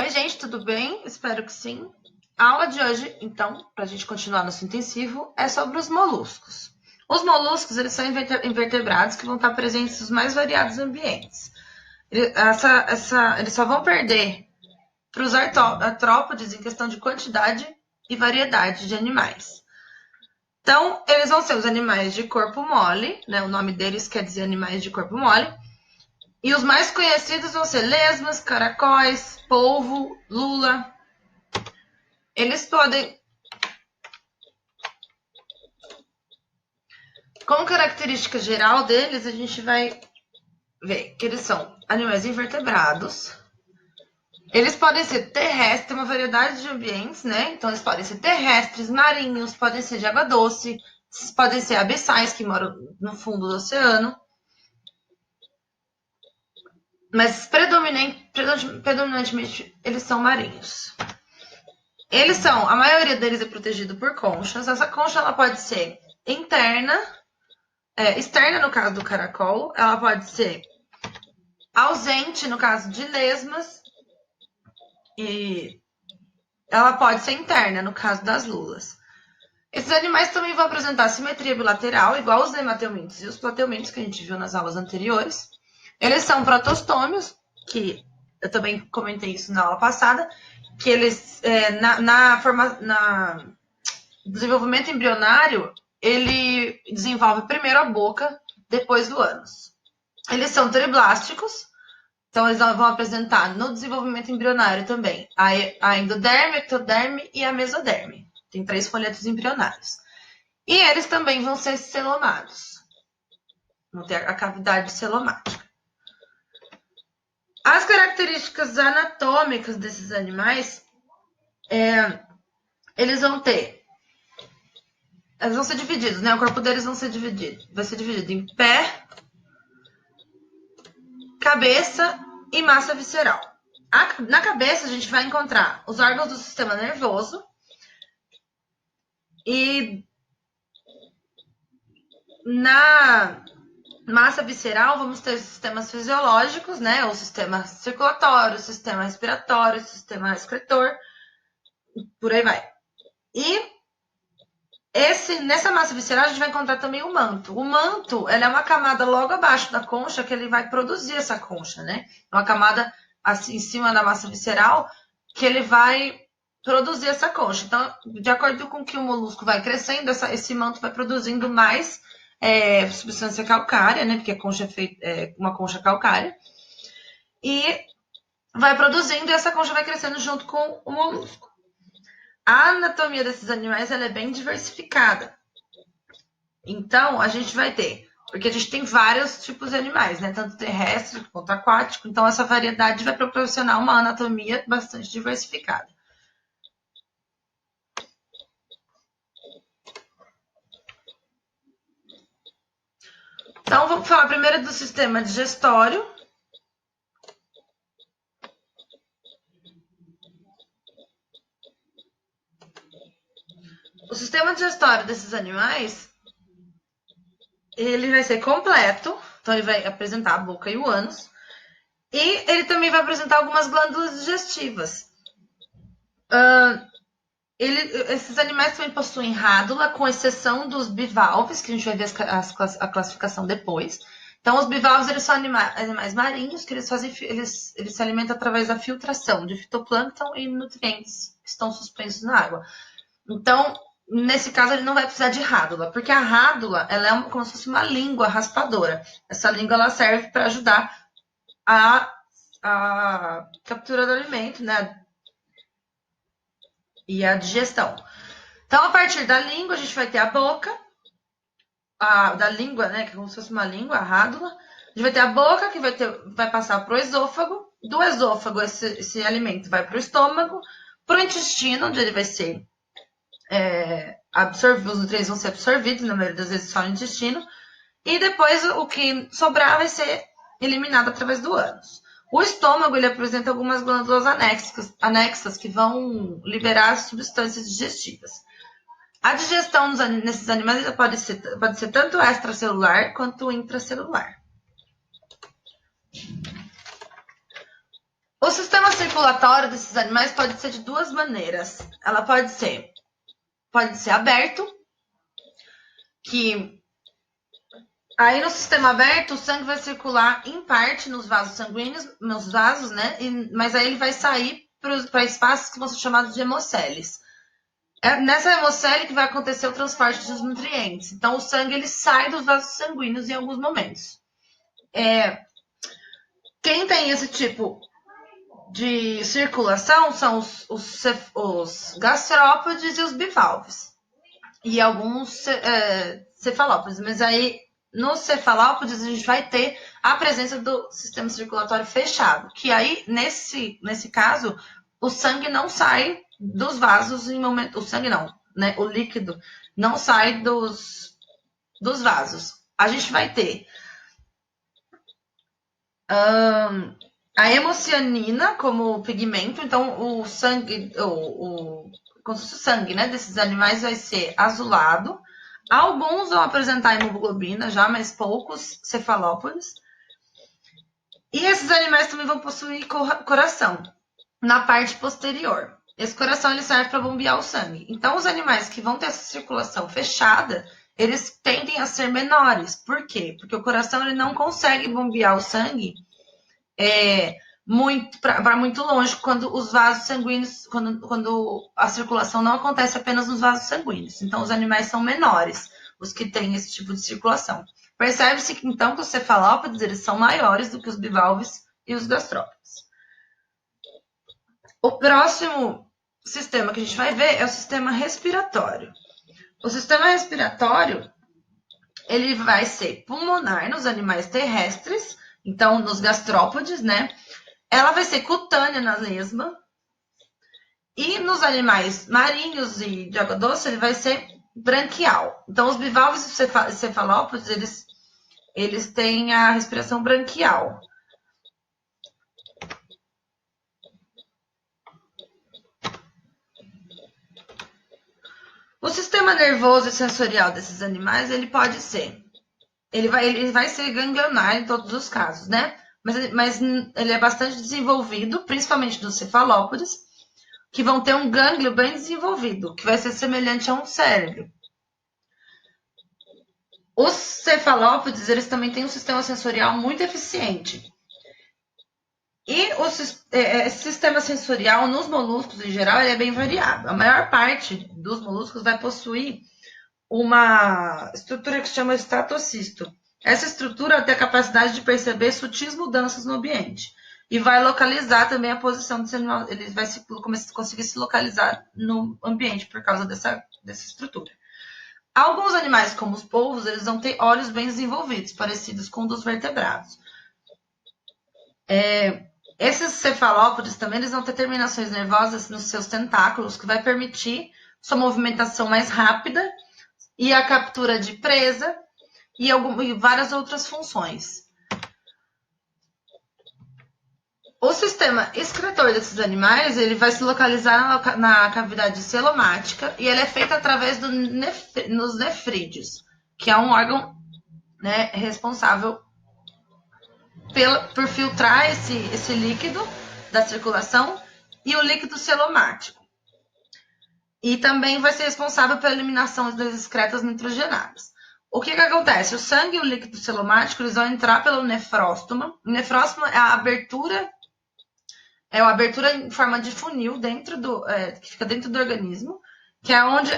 Oi, gente, tudo bem? Espero que sim. A aula de hoje, então, para a gente continuar nosso intensivo, é sobre os moluscos. Os moluscos, eles são invertebrados que vão estar presentes nos mais variados ambientes. Eles só vão perder para os artrópodes em questão de quantidade e variedade de animais. Então, eles vão ser os animais de corpo mole, né? O nome deles quer dizer animais de corpo mole. E os mais conhecidos vão ser lesmas, caracóis, polvo, lula. Eles podem... Como característica geral deles, a gente vai ver que eles são animais invertebrados. Eles podem ser terrestres, uma variedade de ambientes, né? Então, eles podem ser terrestres, marinhos, podem ser de água doce, podem ser abissais, que moram no fundo do oceano. Mas, predominantemente, eles são marinhos. A maioria deles é protegido por conchas. Essa concha, ela pode ser interna, externa no caso do caracol, ela pode ser ausente no caso de lesmas, e ela pode ser interna no caso das lulas. Esses animais também vão apresentar simetria bilateral, igual os nemateumintos e os plateumintos que a gente viu nas aulas anteriores. Eles são protostômios, que eu também comentei isso na aula passada, que eles, no desenvolvimento embrionário, ele desenvolve primeiro a boca, depois o ânus. Eles são triblásticos, então eles vão apresentar no desenvolvimento embrionário também a endoderme, ectoderme e a mesoderme. Tem 3 folhetos embrionários. E eles também vão ser celomados. Vão ter a cavidade celomática. As características anatômicas desses animais, eles vão ser divididos, né? O corpo deles vai ser dividido em pé, cabeça e massa visceral. Na cabeça a gente vai encontrar os órgãos do sistema nervoso e na massa visceral vamos ter sistemas fisiológicos, né? O sistema circulatório, o sistema respiratório, o sistema excretor, por aí vai. E nessa massa visceral a gente vai encontrar também o manto. O manto, ele é uma camada logo abaixo da concha que ele vai produzir essa concha, né? Uma camada assim, em cima da massa visceral que ele vai produzir essa concha. Então, de acordo com que o molusco vai crescendo, esse manto vai produzindo mais substância calcária, né? Porque a concha é feita uma concha calcária. E vai produzindo e essa concha vai crescendo junto com o molusco. A anatomia desses animais ela é bem diversificada. Então, a gente vai ter... Porque a gente tem vários tipos de animais, né? Tanto terrestre quanto aquático. Então, essa variedade vai proporcionar uma anatomia bastante diversificada. Então, vamos falar primeiro do sistema digestório. O sistema digestório desses animais, ele vai ser completo. Então, ele vai apresentar a boca e o ânus. E ele também vai apresentar algumas glândulas digestivas. Esses animais também possuem rádula, com exceção dos bivalves, que a gente vai ver a classificação depois. Então, os bivalves eles são animais marinhos, que eles se alimentam através da filtração de fitoplâncton e nutrientes que estão suspensos na água. Então, nesse caso, ele não vai precisar de rádula, porque a rádula ela é como se fosse uma língua raspadora. Essa língua ela serve para ajudar a captura do alimento, né? E a digestão. Então, a partir da língua, a gente vai ter a boca, da língua, né? Que é como se fosse uma língua, a rádula. A gente vai ter a boca, que vai passar para o esôfago. Do esôfago, esse alimento vai para o estômago, para o intestino, onde ele vai ser os nutrientes vão ser absorvidos, na maioria das vezes só no intestino. E depois, o que sobrar vai ser eliminado através do ânus. O estômago ele apresenta algumas glândulas anexas que vão liberar substâncias digestivas. A digestão nesses animais pode ser tanto extracelular quanto intracelular. O sistema circulatório desses animais pode ser de duas maneiras. Ela pode ser aberto, que aí no sistema aberto o sangue vai circular em parte nos vasos sanguíneos, né? Mas aí ele vai sair para espaços que vão ser chamados de hemocélies. É nessa hemocélie que vai acontecer o transporte dos nutrientes. Então o sangue ele sai dos vasos sanguíneos em alguns momentos. Quem tem esse tipo de circulação são os gastrópodes e os bivalves. E alguns cefalópodes. Mas aí, nos cefalópodes, a gente vai ter a presença do sistema circulatório fechado. Que aí, nesse caso, o sangue não sai dos vasos em momento... O sangue não, né? O líquido não sai dos vasos. A gente vai ter a hemocianina como pigmento, então o sangue, o sangue, né, desses animais vai ser azulado. Alguns vão apresentar hemoglobina já, mas poucos cefalópodes. E esses animais também vão possuir coração na parte posterior. Esse coração ele serve para bombear o sangue. Então, os animais que vão ter essa circulação fechada, eles tendem a ser menores. Por quê? Porque o coração ele não consegue bombear o sangue para muito longe quando os vasos sanguíneos, quando a circulação não acontece apenas nos vasos sanguíneos. Então, os animais são menores, os que têm esse tipo de circulação. Percebe-se que, então, que os cefalópodes eles são maiores do que os bivalves e os gastrópodes. O próximo sistema que a gente vai ver é o sistema respiratório. O sistema respiratório ele vai ser pulmonar nos animais terrestres, então nos gastrópodes, né? Ela vai ser cutânea na lesma. E nos animais marinhos e de água doce, ele vai ser branquial. Então, os bivalves e cefalópodes, eles têm a respiração branquial. O sistema nervoso e sensorial desses animais, ele pode ser... Ele vai ser ganglionar em todos os casos, né? Mas ele é bastante desenvolvido, principalmente dos cefalópodes, que vão ter um gânglio bem desenvolvido, que vai ser semelhante a um cérebro. Os cefalópodes, eles também têm um sistema sensorial muito eficiente. E esse sistema sensorial, nos moluscos em geral, ele é bem variado. A maior parte dos moluscos vai possuir uma estrutura que se chama estatocisto. Essa estrutura tem a capacidade de perceber sutis mudanças no ambiente e vai localizar também a posição desse animal. Ele vai conseguir se localizar no ambiente por causa dessa estrutura. Alguns animais, como os polvos, eles vão ter olhos bem desenvolvidos, parecidos com dos vertebrados. Esses cefalópodes também eles vão ter terminações nervosas nos seus tentáculos, que vai permitir sua movimentação mais rápida e a captura de presa e várias outras funções. O sistema excretor desses animais ele vai se localizar na cavidade celomática e ele é feito através nos nefrídeos, que é um órgão, né, responsável por filtrar esse líquido da circulação e o líquido celomático. E também vai ser responsável pela eliminação das excretas nitrogenadas. O que acontece? O sangue e o líquido celomático eles vão entrar pelo nefróstoma. O nefróstoma é a abertura em forma de funil que fica dentro do organismo, que é onde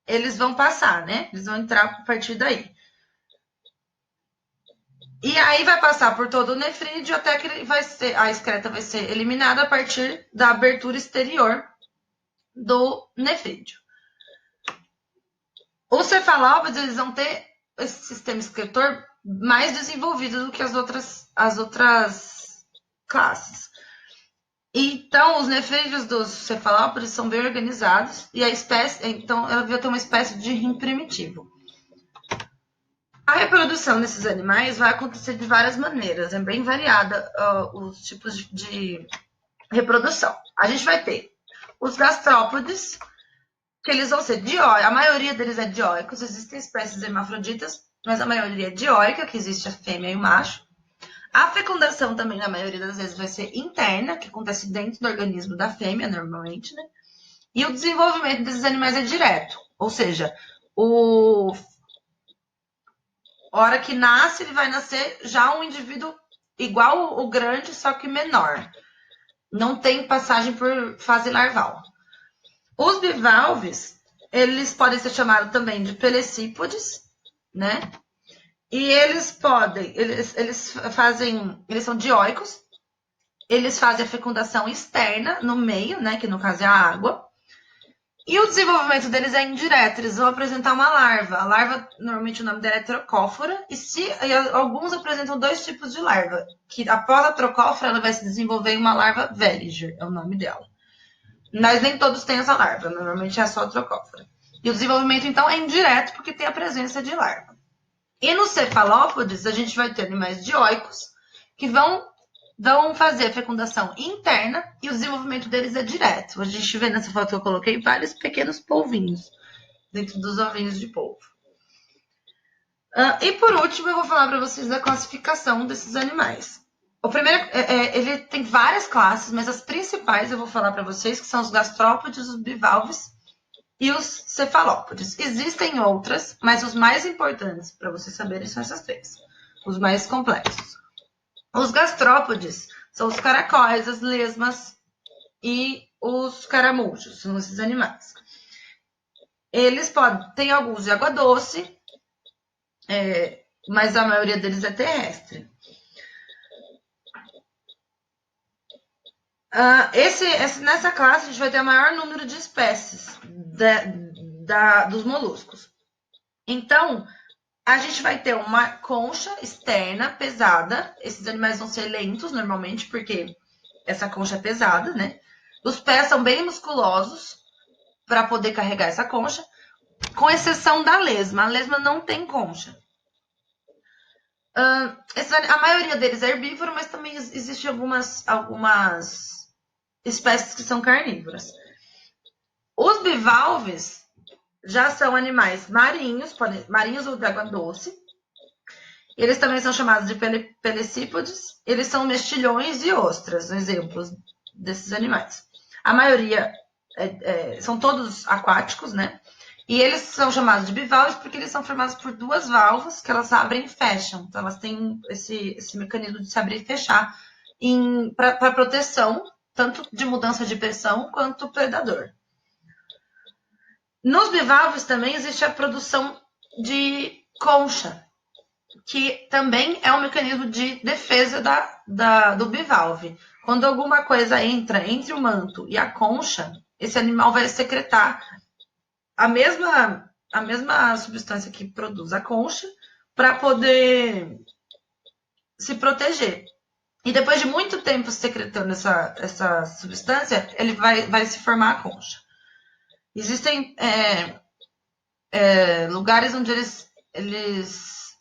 eles vão passar, né? Eles vão entrar a partir daí. E aí vai passar por todo o nefrídeo até que a excreta vai ser eliminada a partir da abertura exterior do nefrídeo. Os cefalópodes eles vão ter esse sistema excretor mais desenvolvido do que as outras classes. Então, os nefrídeos dos cefalópodes são bem organizados e a espécie, então, ela vai ter uma espécie de rim primitivo. A reprodução desses animais vai acontecer de várias maneiras, é bem variada os tipos de reprodução. A gente vai ter os gastrópodes, que eles vão ser dioicos, a maioria deles é dioicos, existem espécies hermafroditas, mas a maioria é dioica, que existe a fêmea e o macho. A fecundação também, na maioria das vezes, vai ser interna, que acontece dentro do organismo da fêmea, normalmente, né? E o desenvolvimento desses animais é direto. Ou seja, a hora que nasce, ele vai nascer já um indivíduo igual o grande, só que menor. Não tem passagem por fase larval. Os bivalves, eles podem ser chamados também de pelecípodes, né? E eles são dioicos, eles fazem a fecundação externa no meio, né? Que no caso é a água. E o desenvolvimento deles é indireto, eles vão apresentar uma larva. A larva, normalmente o nome dela é trocófora, e alguns apresentam 2 tipos de larva, que após a trocófora ela vai se desenvolver em uma larva Veliger, é o nome dela. Mas nem todos têm essa larva, normalmente é só a trocófora. E o desenvolvimento, então, é indireto, porque tem a presença de larva. E nos cefalópodes, a gente vai ter animais dioicos, que vão fazer a fecundação interna e o desenvolvimento deles é direto. A gente vê nessa foto que eu coloquei vários pequenos polvinhos dentro dos ovinhos de polvo. E por último, eu vou falar para vocês da classificação desses animais. O primeiro, ele tem várias classes, mas as principais eu vou falar para vocês, que são os gastrópodes, os bivalves e os cefalópodes. Existem outras, mas os mais importantes para vocês saberem são essas 3, os mais complexos. Os gastrópodes são os caracóis, as lesmas e os caramujos, são esses animais. Eles tem alguns de água doce, mas a maioria deles é terrestre. Nessa classe, a gente vai ter o maior número de espécies dos moluscos. Então, a gente vai ter uma concha externa pesada. Esses animais vão ser lentos normalmente, porque essa concha é pesada, né? Os pés são bem musculosos para poder carregar essa concha, com exceção da lesma. A lesma não tem concha. A maioria deles é herbívoro, mas também existem algumas espécies que são carnívoras. Os bivalves já são animais marinhos ou de água doce. Eles também são chamados de pelecípodes. Eles são mexilhões e ostras, exemplos desses animais. A maioria são todos aquáticos, né? E eles são chamados de bivalves porque eles são formados por 2 válvulas que elas abrem e fecham. Então, elas têm esse mecanismo de se abrir e fechar para proteção, tanto de mudança de pressão quanto predador. Nos bivalves também existe a produção de concha, que também é um mecanismo de defesa do bivalve. Quando alguma coisa entra entre o manto e a concha, esse animal vai secretar a mesma substância que produz a concha para poder se proteger. E depois de muito tempo secretando essa substância, ele vai se formar a concha. Existem lugares onde eles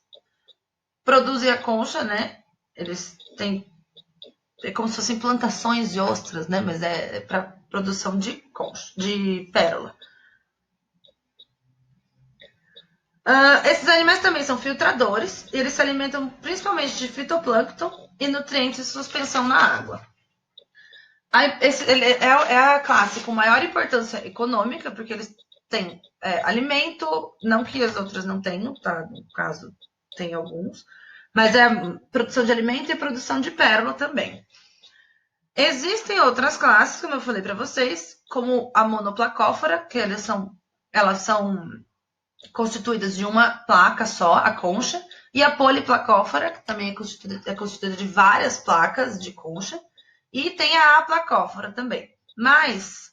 produzem a concha, né? Eles têm como se fossem plantações de ostras, né? Mas é para produção de concha, de pérola. Esses animais também são filtradores. Eles se alimentam principalmente de fitoplâncton e nutrientes de suspensão na água. Ele é a classe com maior importância econômica, porque eles têm alimento, não que as outras não tenham, tá? No caso, tem alguns. Mas é produção de alimento e produção de pérola também. Existem outras classes, como eu falei para vocês, como a monoplacófora, que elas são constituídas de uma placa só, a concha, e a poliplacófora, que também é constituída de várias placas de concha, e tem a aplacófora também. Mas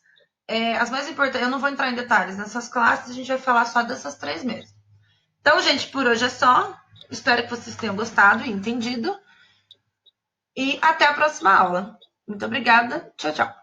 as mais importantes, eu não vou entrar em detalhes nessas classes, a gente vai falar só dessas 3 mesmo. Então, gente, por hoje é só. Espero que vocês tenham gostado e entendido. E até a próxima aula. Muito obrigada. Tchau, tchau.